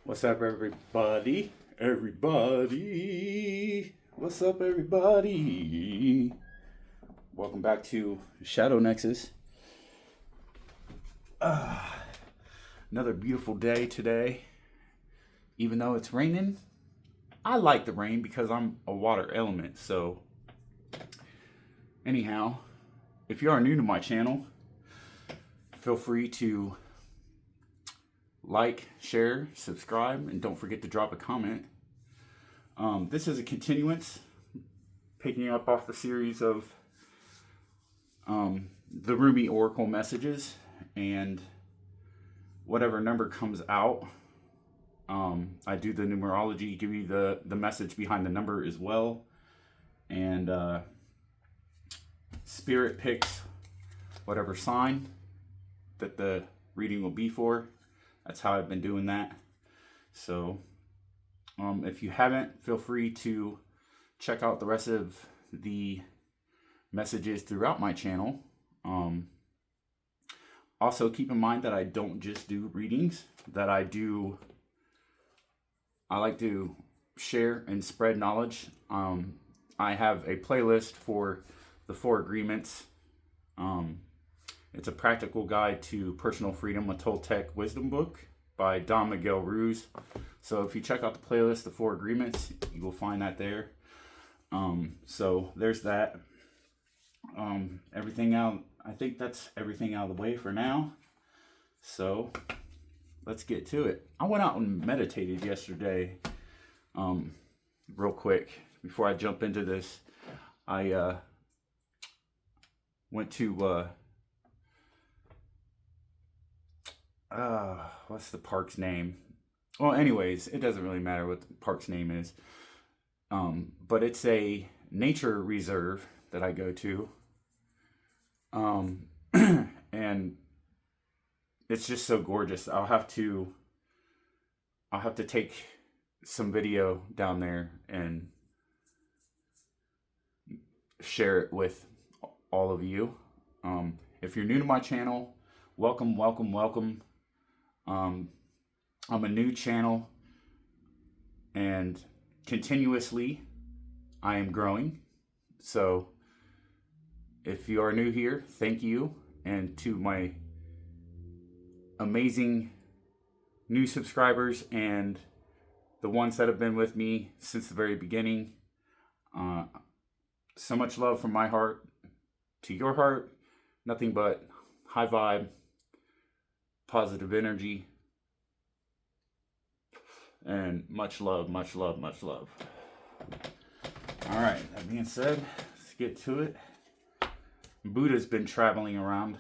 What's up, everybody? Everybody! What's up, everybody? Welcome back to Shadow Nexus. Another beautiful day today. Even though it's raining, I like the rain because I'm a water element. So, anyhow, if you are new to my channel, feel free to like, share, subscribe, and don't forget to drop a comment. This is a continuance, picking up off the series of the Rumi Oracle messages, and whatever number comes out, I do the numerology, give you the message behind the number as well, and Spirit picks whatever sign that the reading will be for. That's how I've been doing that. So, if you haven't, feel free to check out the rest of the messages throughout my channel. Also, keep in mind that I don't just do readings, that I like to share and spread knowledge. I have a playlist for the 4 agreements. It's a practical guide to personal freedom, a Toltec wisdom book by Don Miguel Ruiz. So if you check out the playlist, the 4 agreements, you will find that there. So there's that. Everything out. I think that's everything out of the way for now. So let's get to it. I went out and meditated yesterday. Real quick before I jump into this, I went to what's the park's name? Well, anyways, it doesn't really matter what the park's name is. But it's a nature reserve that I go to. And it's just so gorgeous. I'll have to take some video down there and share it with all of you. If you're new to my channel, welcome. I'm a new channel, and continuously I am growing. So if you are new here, thank you. And to my amazing new subscribers and the ones that have been with me since the very beginning, so much love from my heart to your heart. Nothing but high vibe, positive energy, and much love. All right, that being said, let's get to it. Buddha's been traveling around.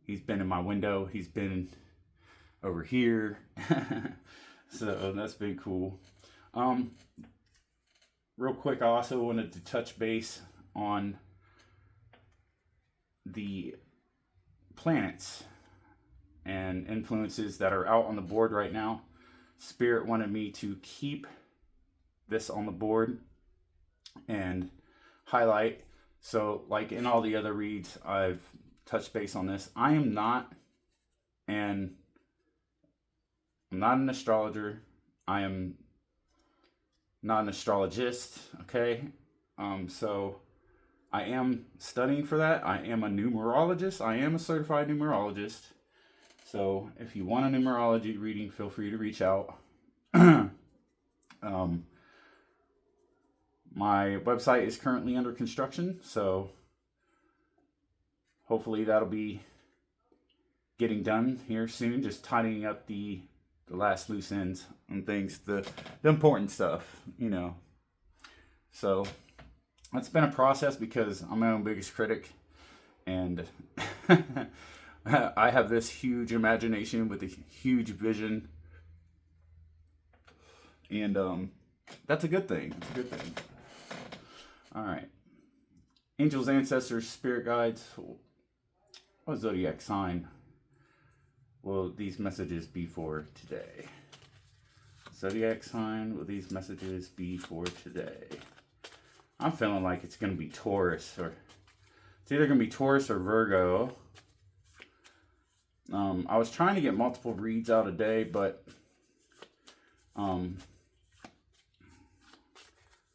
He's been in my window. He's been over here. So that's been cool. Real quick, I also wanted to touch base on the planets and influences that are out on the board right now. Spirit wanted me to keep this on the board and highlight. So, like in all the other reads, I've touched base on this. I'm not an astrologer. I am not an astrologist, okay? So I am studying for that. I am a numerologist. I am a certified numerologist. So if you want a numerology reading, feel free to reach out. My website is currently under construction, so hopefully that'll be getting done here soon. Just tidying up the last loose ends and things, the important stuff, you know. So it's been a process because I'm my own biggest critic, and I have this huge imagination with a huge vision, and that's a good thing. It's a good thing. All right. Angels, ancestors, spirit guides. What zodiac sign will these messages be for today? Zodiac sign will these messages be for today? I'm feeling like it's going to be Taurus or It's either going to be Taurus or Virgo. I was trying to get multiple reads out a day, but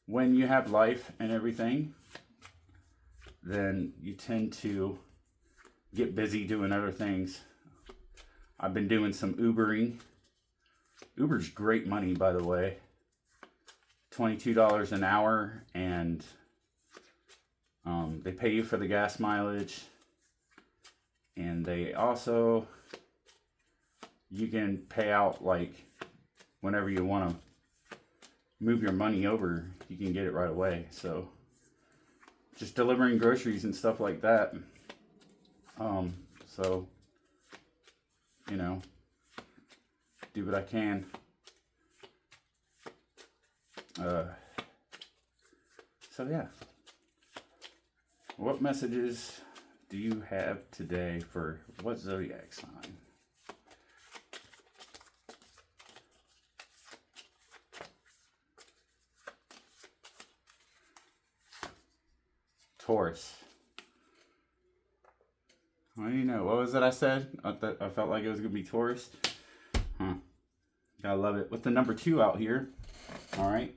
when you have life and everything, then you tend to get busy doing other things. I've been doing some Ubering. Uber's great money, by the way. $22 an hour, and they pay you for the gas mileage. And they also, you can pay out like whenever you want to move your money over, you can get it right away. So just delivering groceries and stuff like that. So, you know, do what I can. So yeah, what messages do you have today for what zodiac sign? Taurus. What do you know? What was it I said? I felt like it was going to be Taurus. Huh. Gotta love it. With the number 2 out here. All right.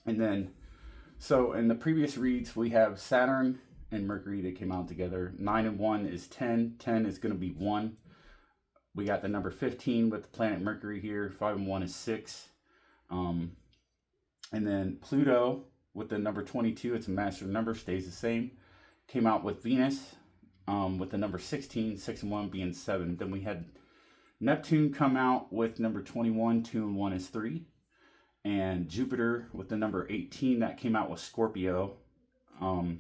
And then, so in the previous reads, we have Saturn and Mercury that came out together. 9 and 1 is 10. 10 is going to be 1. We got the number 15 with the planet Mercury here. 5 and 1 is 6. And then Pluto with the number 22, it's a master number, stays the same. Came out with Venus with the number 16, 6 and 1 being 7. Then we had Neptune come out with number 21, 2 and 1 is 3. And Jupiter with the number 18, that came out with Scorpio.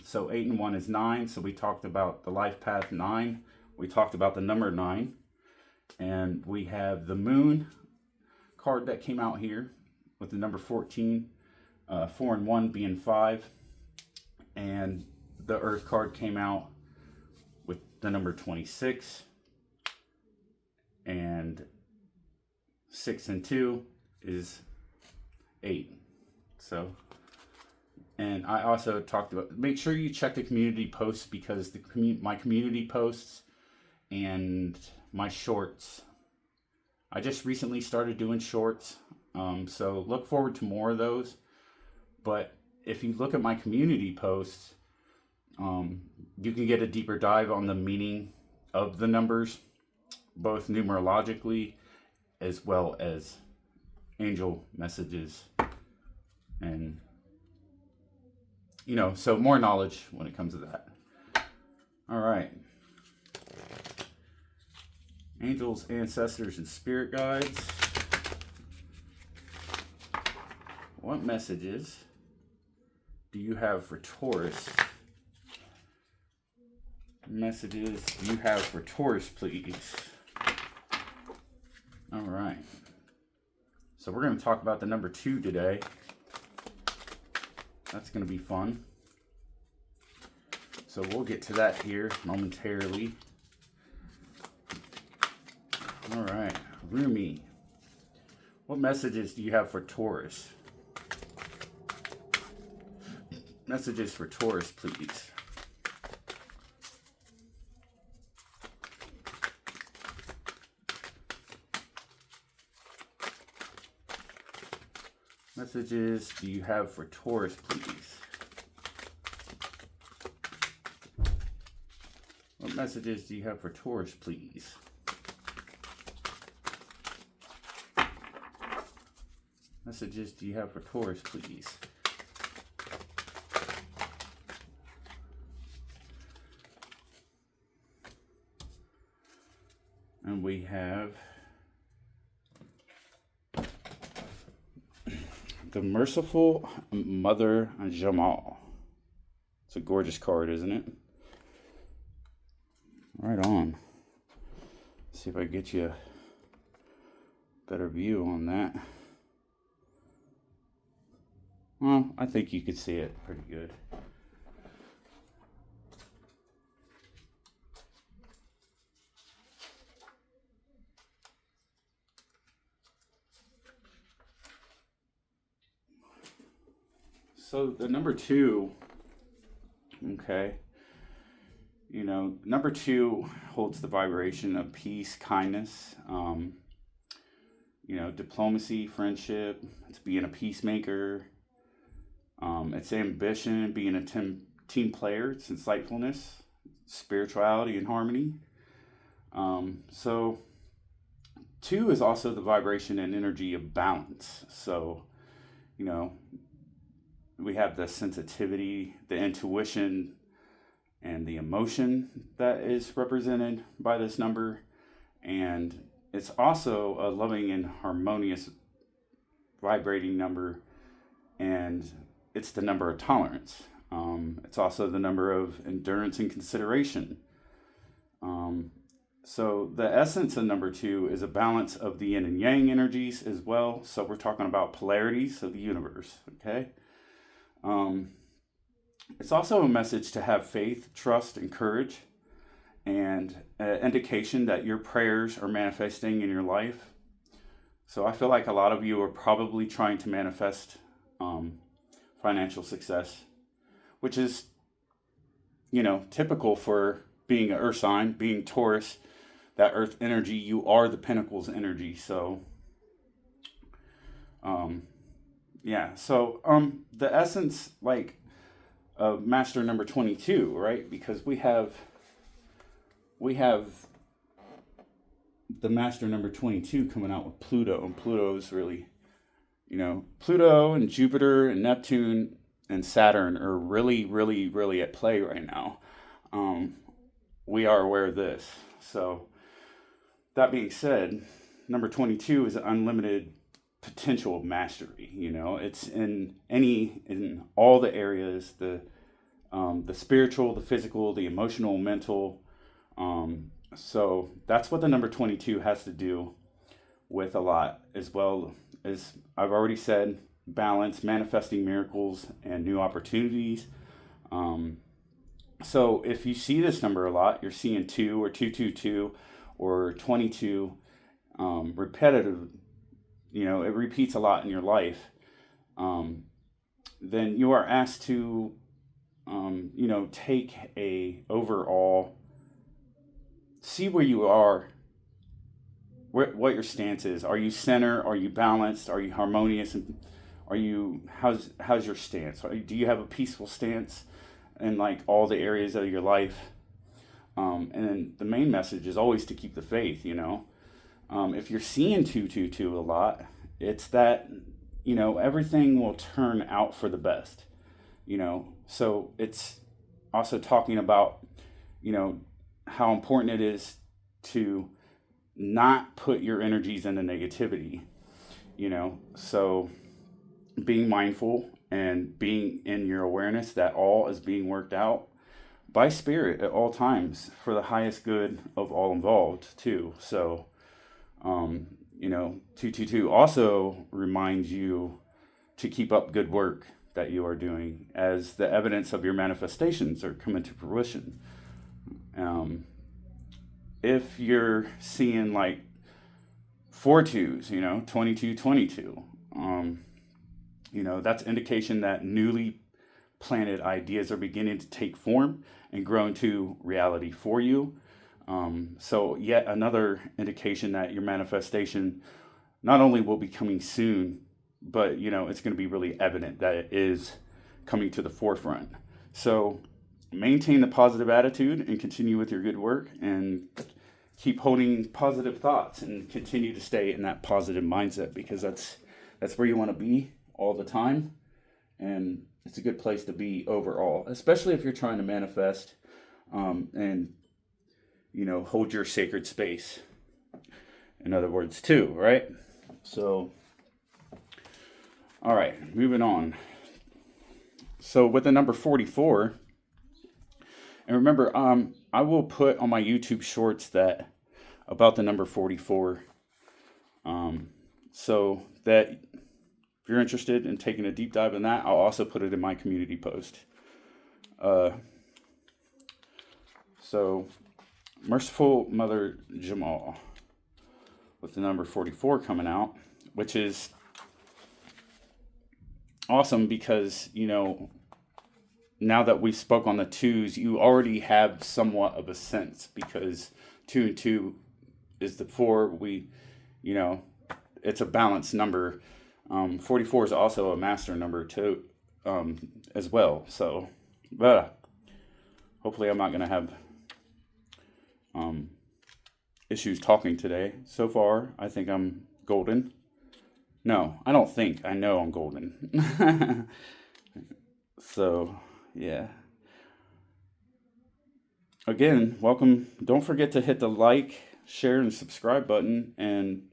So 8 and 1 is 9. So we talked about the life path 9. We talked about the number 9. And we have the Moon card that came out here with the number 14. 4 and 1 being 5. And the Earth card came out with the number 26. And 6 and 2 is 8. So, and I also talked about, make sure you check the community posts, because my community posts and my shorts, I just recently started doing shorts, so look forward to more of those. But if you look at my community posts, you can get a deeper dive on the meaning of the numbers, both numerologically as well as angel messages. And, you know, so more knowledge when it comes to that. All right. Angels, ancestors, and spirit guides. What messages do you have for Taurus? Messages do you have for Taurus, please? All right. So we're going to talk about the number 2 today. That's going to be fun. So we'll get to that here momentarily. All right. Rumi, what messages do you have for Taurus? Messages for Taurus, please. Messages do you have for Taurus, please? What messages do you have for Taurus, please? Messages do you have for Taurus, please? And we have the Merciful Mother Jamal. It's a gorgeous card, isn't it? Right on. Let's see if I can get you a better view on that. Well, I think you could see it pretty good. So the number 2, okay, Number 2 holds the vibration of peace, kindness, diplomacy, friendship. It's being a peacemaker. It's ambition, being a team player. It's insightfulness, spirituality, and harmony. So 2 is also the vibration and energy of balance. So, we have the sensitivity, the intuition, and the emotion that is represented by this number. And it's also a loving and harmonious vibrating number, and it's the number of tolerance. It's also the number of endurance and consideration. So the essence of number 2 is a balance of the yin and yang energies as well. So we're talking about polarities of the universe, okay? It's also a message to have faith, trust, and courage, and an indication that your prayers are manifesting in your life. So I feel like a lot of you are probably trying to manifest financial success, which is, typical for being an earth sign, being Taurus, that earth energy. You are the Pentacles energy. So, the essence, of master number 22, right? Because we have the master number 22 coming out with Pluto, and Pluto is really, Pluto and Jupiter and Neptune and Saturn are really, really, really at play right now. We are aware of this. So that being said, number 22 is an unlimited potential of mastery. It's in all the areas, the spiritual, the physical, the emotional, mental. So that's what the number 22 has to do with a lot, as well as I've already said, balance, manifesting miracles and new opportunities. So if you see this number a lot, you're seeing 2 or 222 or 22 repetitive, it repeats a lot in your life, then you are asked to, take a overall, see where you are, what your stance is. Are you center? Are you balanced? Are you harmonious? And how's your stance? Do you have a peaceful stance in all the areas of your life? And then the main message is always to keep the faith, If you're seeing 222 a lot, it's that, everything will turn out for the best, So it's also talking about, how important it is to not put your energies into negativity, So being mindful and being in your awareness that all is being worked out by spirit at all times for the highest good of all involved too. So, 222 also reminds you to keep up good work that you are doing as the evidence of your manifestations are coming to fruition. If you're seeing 4 2s, 22, 22, that's indication that newly planted ideas are beginning to take form and grow into reality for you. So yet another indication that your manifestation not only will be coming soon, but, it's going to be really evident that it is coming to the forefront. So maintain the positive attitude and continue with your good work, and keep holding positive thoughts and continue to stay in that positive mindset, because that's where you want to be all the time. And it's a good place to be overall, especially if you're trying to manifest, and, hold your sacred space. In other words, too, right? So, all right, moving on. So with the number 44, and remember, I will put on my YouTube shorts that about the number 44, so that if you're interested in taking a deep dive in that, I'll also put it in my community post. So Merciful Mother Jamal with the number 44 coming out, which is awesome because, now that we spoke on the twos, you already have somewhat of a sense, because 2 and 2 is the 4. It's a balanced number. 44 is also a master number too, as well. So, but hopefully I'm not going to have issues talking today. So far, I think I'm golden. No, I don't think. I know I'm golden. So, yeah. Again, welcome. Don't forget to hit the like, share, and subscribe button. And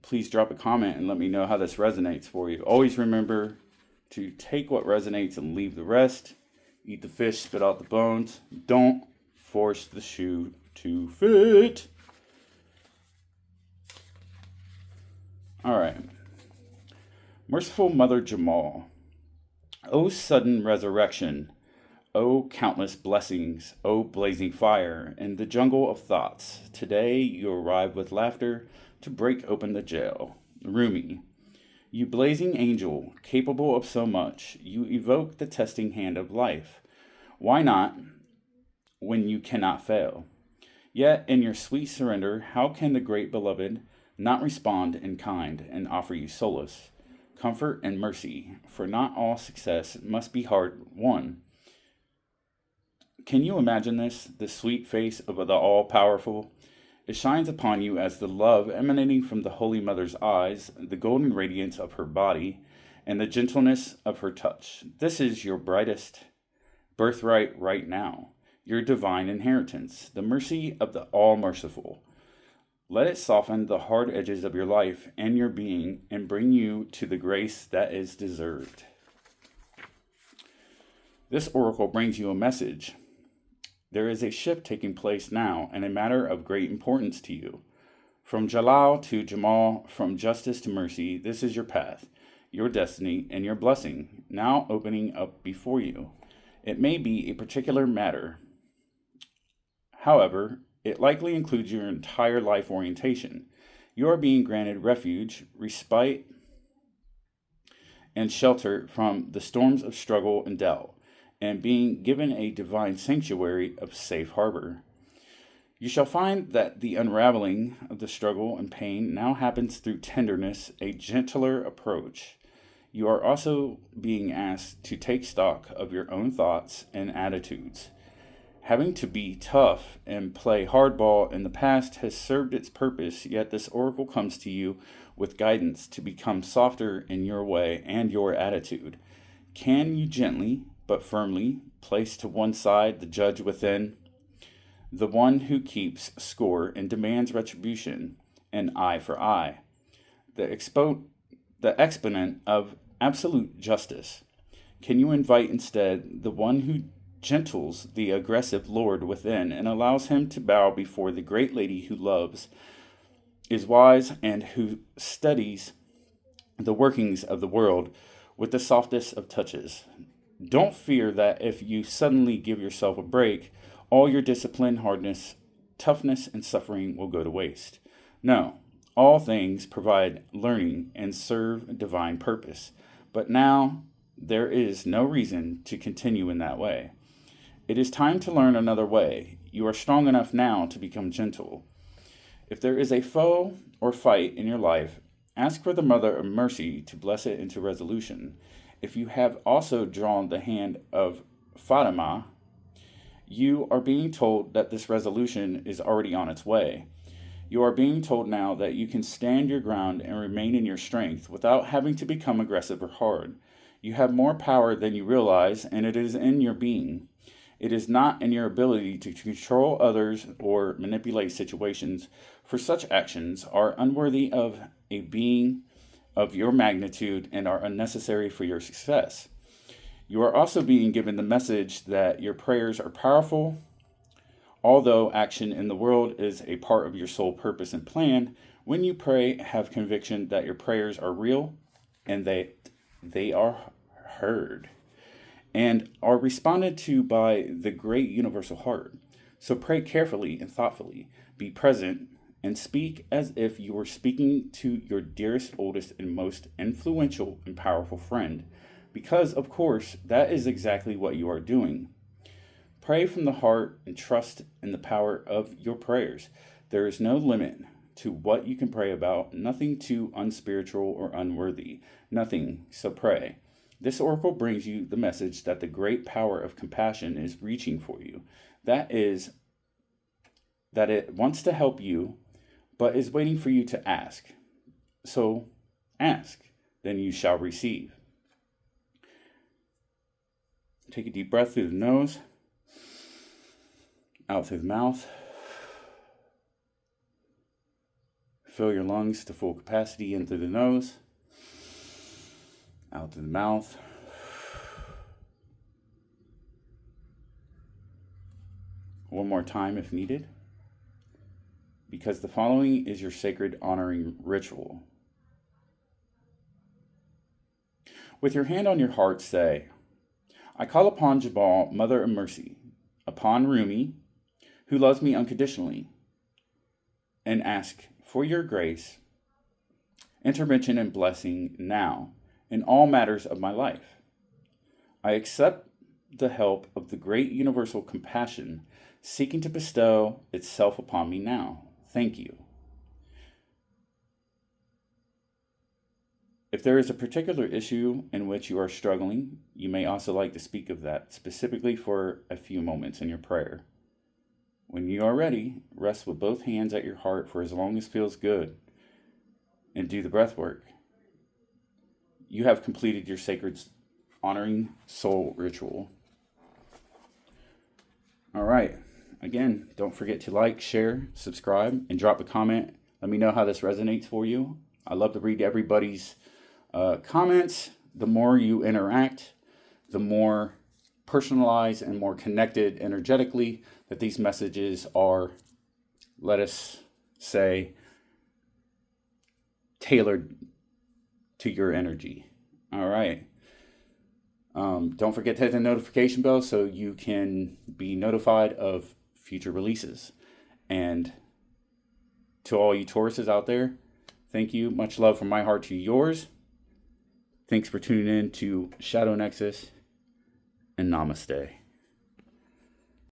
please drop a comment and let me know how this resonates for you. Always remember to take what resonates and leave the rest. Eat the fish, spit out the bones. Don't force the shoe to fit. All right. Merciful Mother Jamal. O sudden resurrection, O countless blessings, O blazing fire in the jungle of thoughts. Today you arrive with laughter to break open the jail. Rumi. You blazing angel, capable of so much, you evoke the testing hand of life. Why not when you cannot fail? Yet in your sweet surrender, how can the great beloved not respond in kind and offer you solace, comfort, and mercy? For not all success must be hard won. Can you imagine this? The sweet face of the all-powerful? It shines upon you as the love emanating from the Holy Mother's eyes, the golden radiance of her body, and the gentleness of her touch. This is your brightest birthright right now, your divine inheritance, the mercy of the all-merciful. Let it soften the hard edges of your life and your being and bring you to the grace that is deserved. This oracle brings you a message. There is a shift taking place now and a matter of great importance to you. From Jalal to Jamal, from justice to mercy, this is your path, your destiny, and your blessing, now opening up before you. It may be a particular matter. However, it likely includes your entire life orientation. You are being granted refuge, respite, and shelter from the storms of struggle and doubt, and being given a divine sanctuary of safe harbor. You shall find that the unraveling of the struggle and pain now happens through tenderness, a gentler approach. You are also being asked to take stock of your own thoughts and attitudes. Having to be tough and play hardball in the past has served its purpose, yet this oracle comes to you with guidance to become softer in your way and your attitude. Can you gently but firmly place to one side the judge within, the one who keeps score and demands retribution, an eye for eye, the exponent of absolute justice? Can you invite instead the one who gentles the aggressive lord within and allows him to bow before the great lady who loves, is wise, and who studies the workings of the world with the softest of touches? Don't fear that if you suddenly give yourself a break, all your discipline, hardness, toughness, and suffering will go to waste. No, all things provide learning and serve divine purpose. But now there is no reason to continue in that way. It is time to learn another way. You are strong enough now to become gentle. If there is a foe or fight in your life, ask for the Mother of Mercy to bless it into resolution. If you have also drawn the hand of Fatima, you are being told that this resolution is already on its way. You are being told now that you can stand your ground and remain in your strength without having to become aggressive or hard. You have more power than you realize, and it is in your being. It is not in your ability to control others or manipulate situations, for such actions are unworthy of a being of your magnitude and are unnecessary for your success. You are also being given the message that your prayers are powerful. Although action in the world is a part of your soul purpose and plan, when you pray, have conviction that your prayers are real and they are heard and are responded to by the great universal heart. So pray carefully and thoughtfully, be present, and speak as if you were speaking to your dearest, oldest, and most influential and powerful friend. because, of course, that is exactly what you are doing. Pray from the heart and trust in the power of your prayers. There is no limit to what you can pray about, nothing too unspiritual or unworthy, nothing, so pray. This oracle brings you the message that the great power of compassion is reaching for you. That is, that it wants to help you, but is waiting for you to ask. So ask, then you shall receive. Take a deep breath through the nose, out through the mouth. Fill your lungs to full capacity in through the nose, out through the mouth. One more time if needed, because the following is your sacred honoring ritual. With your hand on your heart, say, I call upon Jabal, Mother of Mercy, upon Rumi, who loves me unconditionally, and ask for your grace, intervention, and blessing now in all matters of my life. I accept the help of the great universal compassion seeking to bestow itself upon me now. Thank you. If there is a particular issue in which you are struggling, you may also like to speak of that specifically for a few moments in your prayer. When you are ready, rest with both hands at your heart for as long as feels good and do the breath work. You have completed your sacred honoring soul ritual. All right. Again, don't forget to like, share, subscribe, and drop a comment. Let me know how this resonates for you. I love to read everybody's comments. The more you interact, the more personalized and more connected energetically that these messages are, let us say, tailored to your energy. All right. Don't forget to hit the notification bell so you can be notified of future releases. And to all you Tauruses out there, thank you. Much love from my heart to yours. Thanks for tuning in to Shadow Nexus, and namaste.